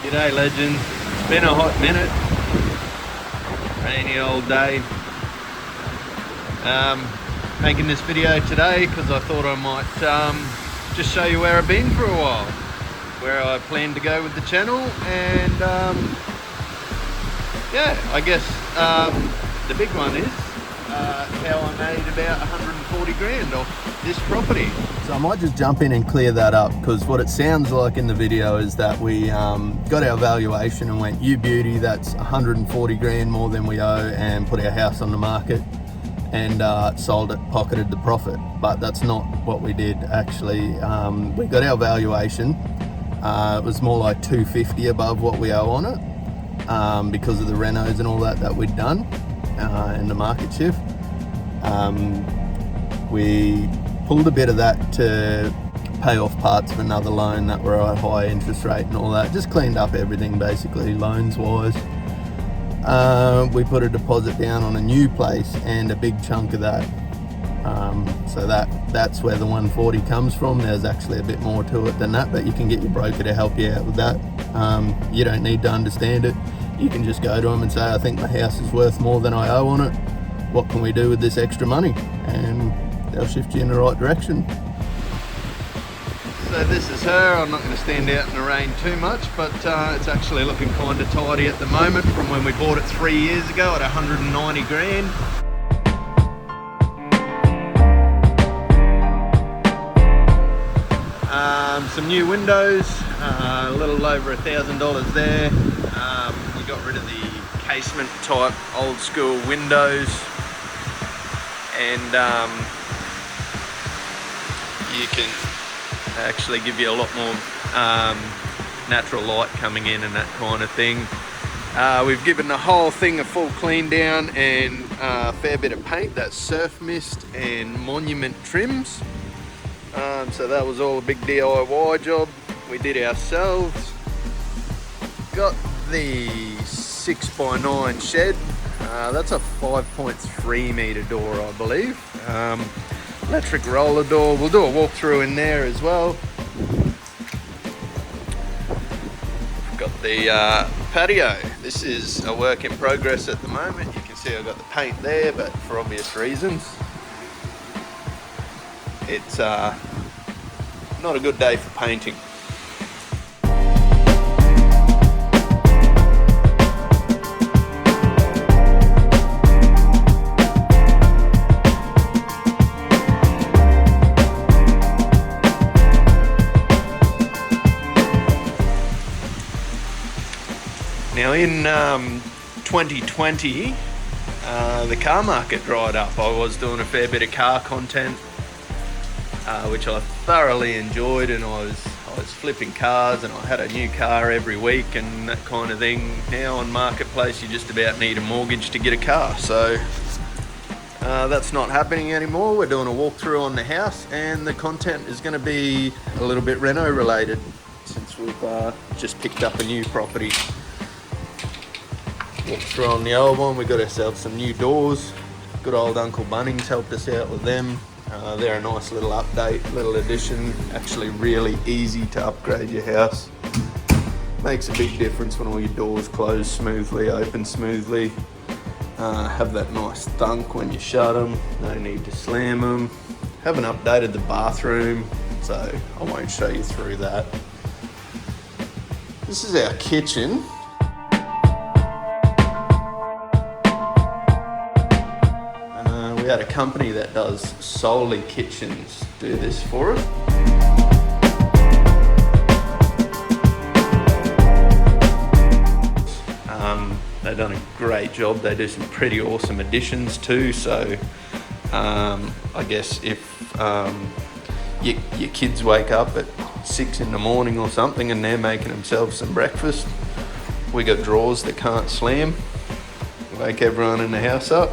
G'day legends, it's been a hot minute, rainy old day. Making this video today because I thought I might just show you where I've been for a while, where I plan to go with the channel, and yeah, I guess the big one is how I made about 140 grand off this property. So I might just jump in and clear that up, because what it sounds like in the video is that we got our valuation and went, you beauty, that's 140 grand more than we owe, and put our house on the market and sold it, pocketed the profit. But that's not what we did actually. We got our valuation. It was more like 250 above what we owe on it, because of the renos and all that we'd done and the market shift. We pulled a bit of that to pay off parts of another loan that were at a high interest rate and all that. Just cleaned up everything basically, loans wise. We put a deposit down on a new place and a big chunk of that. So that's where the 140 comes from. There's actually a bit more to it than that, but you can get your broker to help you out with that. You don't need to understand it. You can just go to them and say, I think my house is worth more than I owe on it. What can we do with this extra money? And they'll shift you in the right direction. So this is her. I'm not going to stand out in the rain too much, but it's actually looking kind of tidy at the moment from when we bought it 3 years ago at 190 grand. Some new windows, a little over $1,000 there. We got rid of the casement type old school windows, and you can actually give you a lot more natural light coming in and that kind of thing. We've given the whole thing a full clean down and a fair bit of paint. That's surf mist and monument trims. So that was all a big DIY job we did ourselves. Got the 6x9 shed. That's a 5.3 metre door, I believe. Electric roller door. We'll do a walkthrough in there as well. Got the patio. This is a work in progress at the moment. You can see I've got the paint there, but for obvious reasons. It's not a good day for painting. Now in 2020, the car market dried up. I was doing a fair bit of car content, which I thoroughly enjoyed, and I was flipping cars, and I had a new car every week and that kind of thing. Now on Marketplace you just about need a mortgage to get a car, so that's not happening anymore. We're doing a walkthrough on the house, and the content is going to be a little bit reno related since we've just picked up a new property. Walkthrough on the old one. We got ourselves some new doors. Good old Uncle Bunnings helped us out with them. They're a nice little update, little addition. Actually really easy to upgrade your house. Makes a big difference when all your doors close smoothly, open smoothly. Have that nice thunk when you shut them. No need to slam them. Haven't updated the bathroom, so I won't show you through that. This is our kitchen. We had a company that does solely kitchens do this for us. They've done a great job. They do some pretty awesome additions too. So I guess if your kids wake up at 6 in the morning or something and they're making themselves some breakfast, we got drawers that can't slam. Wake everyone in the house up.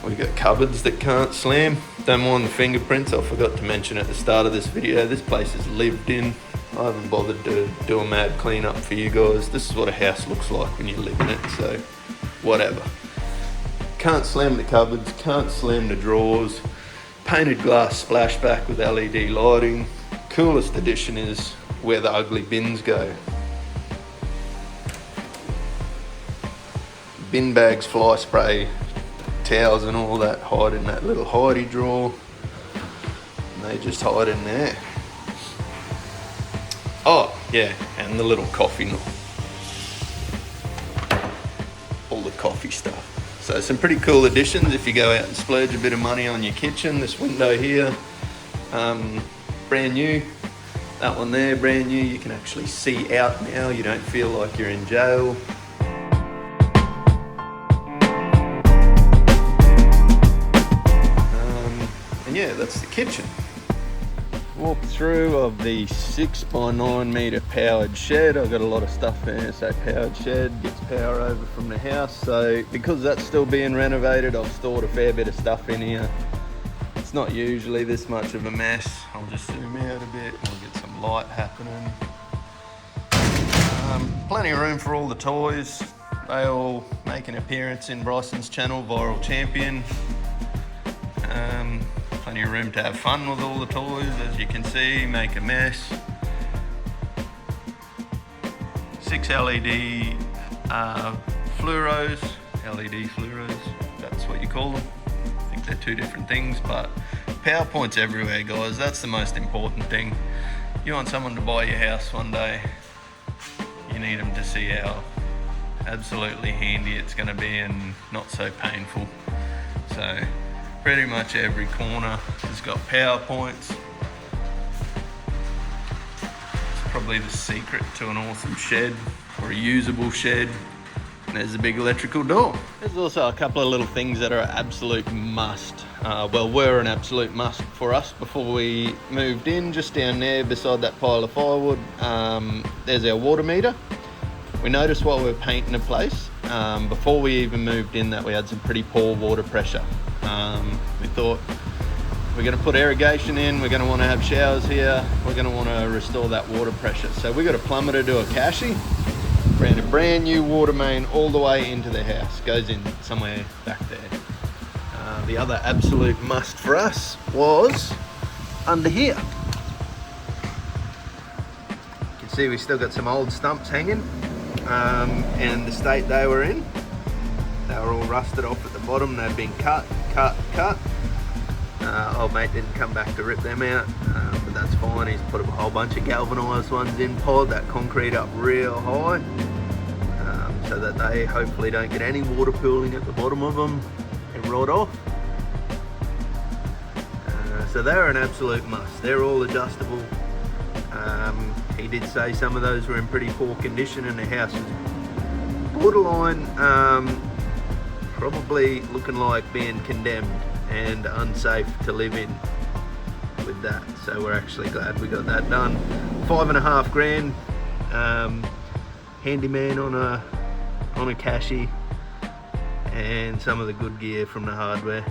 We got cupboards that can't slam. Don't mind the fingerprints. I forgot to mention at the start of this video, this place is lived in. I haven't bothered to do a mad clean up for you guys. This is what a house looks like when you live in it, so whatever. Can't slam the cupboards, can't slam the drawers. Painted glass splashback with LED lighting. Coolest addition is where the ugly bins go. bin bags, fly spray, towels and all that hide in that little hidey drawer. And they just hide in there. Oh, yeah, and the little coffee nook. All the coffee stuff. So some pretty cool additions if you go out and splurge a bit of money on your kitchen. This window here, brand new. That one there, brand new. You can actually see out now. You don't feel like you're in jail. And yeah, that's the kitchen. Walk through of the 6x9 metre powered shed. I've got a lot of stuff there, so powered shed gets power over from the house. So because that's still being renovated, I've stored a fair bit of stuff in here. It's not usually this much of a mess. I'll just zoom out a bit and we'll get some light happening. Plenty of room for all the toys. They all make an appearance in Bryson's channel, Viral Champion. Plenty of room to have fun with all the toys, as you can see, make a mess. 6 LED fluoros, that's what you call them. I think they're two different things, but power points everywhere, guys. That's the most important thing. You want someone to buy your house one day, you need them to see how absolutely handy it's going to be and not so painful. So pretty much every corner has got power points. It's probably the secret to an awesome shed, or a usable shed. And there's a big electrical door. There's also a couple of little things that are an absolute must. Were an absolute must for us before we moved in. Just down there beside that pile of firewood, there's our water meter. We noticed while we were painting the place, before we even moved in, that we had some pretty poor water pressure. We thought, we're going to put irrigation in, we're going to want to have showers here, we're going to want to restore that water pressure. So we got a plumber to do a cachie, ran a brand new water main all the way into the house, goes in somewhere back there. The other absolute must for us was under here. You can see we still got some old stumps hanging, and the state they were in. They were all rusted off at the bottom. They've been cut. Old mate didn't come back to rip them out, but that's fine. He's put a whole bunch of galvanised ones in, piled that concrete up real high, so that they hopefully don't get any water pooling at the bottom of them and rot off. So they're an absolute must. They're all adjustable. He did say some of those were in pretty poor condition and the house was borderline, probably looking like being condemned and unsafe to live in with that. So we're actually glad we got that done. $5.5 grand. Handyman on a cachie, and some of the good gear from the hardware.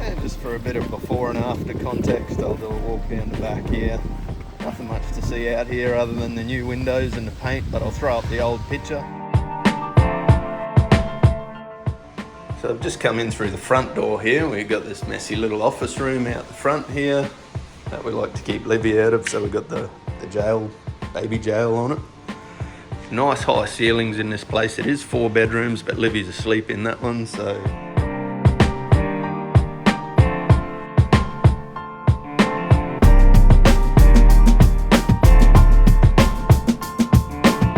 And just for a bit of before and after context, I'll do a walk down the back here. Nothing much to see out here other than the new windows and the paint, but I'll throw up the old picture. So I've just come in through the front door here. We've got this messy little office room out the front here that we like to keep Livy out of, so we've got the jail, baby jail on it. Nice high ceilings in this place. It is 4 bedrooms, but Livy's asleep in that one, so.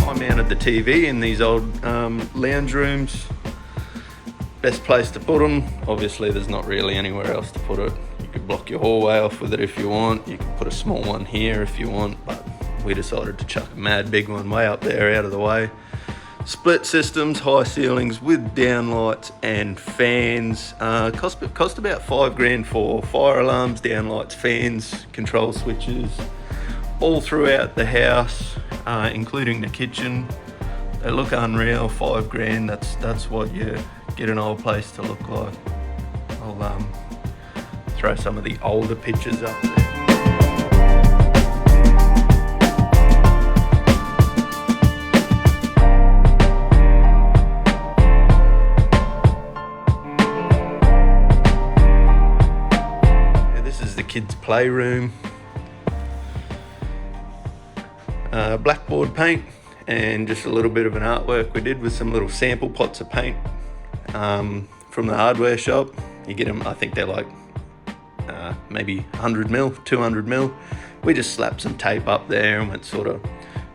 I mounted the TV in these old lounge rooms. Best place to put them. Obviously there's not really anywhere else to put it. You could block your hallway off with it if you want. You can put a small one here if you want, but we decided to chuck a mad big one way up there out of the way. Split systems, high ceilings with downlights and fans. Cost about $5 grand for fire alarms, downlights, fans, control switches, all throughout the house, including the kitchen. They look unreal. $5 grand. That's what you get an old place to look like. I'll throw some of the older pictures up there. Yeah, this is the kids' playroom. Blackboard paint and just a little bit of an artwork we did with some little sample pots of paint from the hardware shop. You get them, I think they're like maybe 100 mil, 200 mil. We just slapped some tape up there and went sort of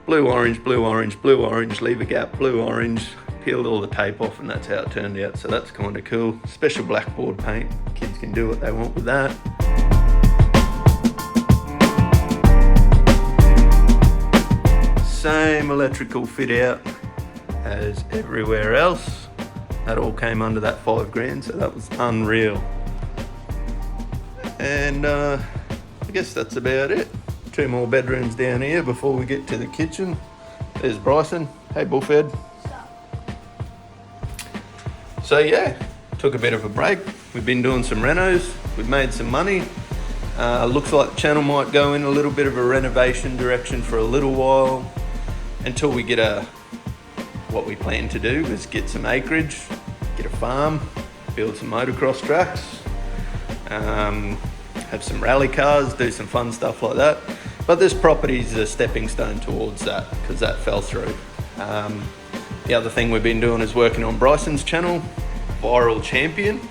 blue, orange, blue, orange, blue, orange, leave a gap, blue, orange, peeled all the tape off, and that's how it turned out. So that's kind of cool. Special blackboard paint. Kids can do what they want with that. Same electrical fit out as everywhere else. That all came under that $5,000, so that was unreal. And I guess that's about it. 2 more bedrooms down here before we get to the kitchen. There's Bryson. Hey, Bullfed. So yeah, took a bit of a break. We've been doing some renos. We've made some money. Looks like the channel might go in a little bit of a renovation direction for a little while until we get what we plan to do is get some acreage, get a farm, build some motocross tracks, have some rally cars, do some fun stuff like that. But this property is a stepping stone towards that because that fell through. The other thing we've been doing is working on Bryson's channel, Viral Champion.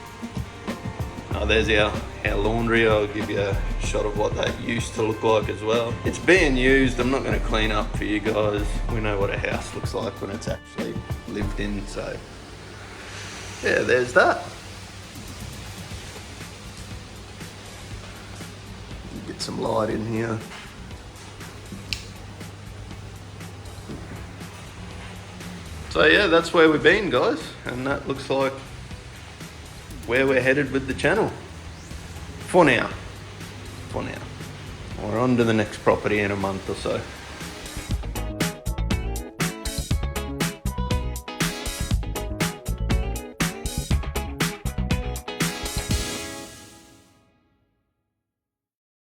There's our laundry. I'll give you a shot of what that used to look like as well. It's being used. I'm not going to clean up for you guys. We know what a house looks like when it's actually lived in. So yeah, there's that. Get some light in here. So yeah, that's where we've been, guys, and that looks like where we're headed with the channel. For now. We're on to the next property in a month or so.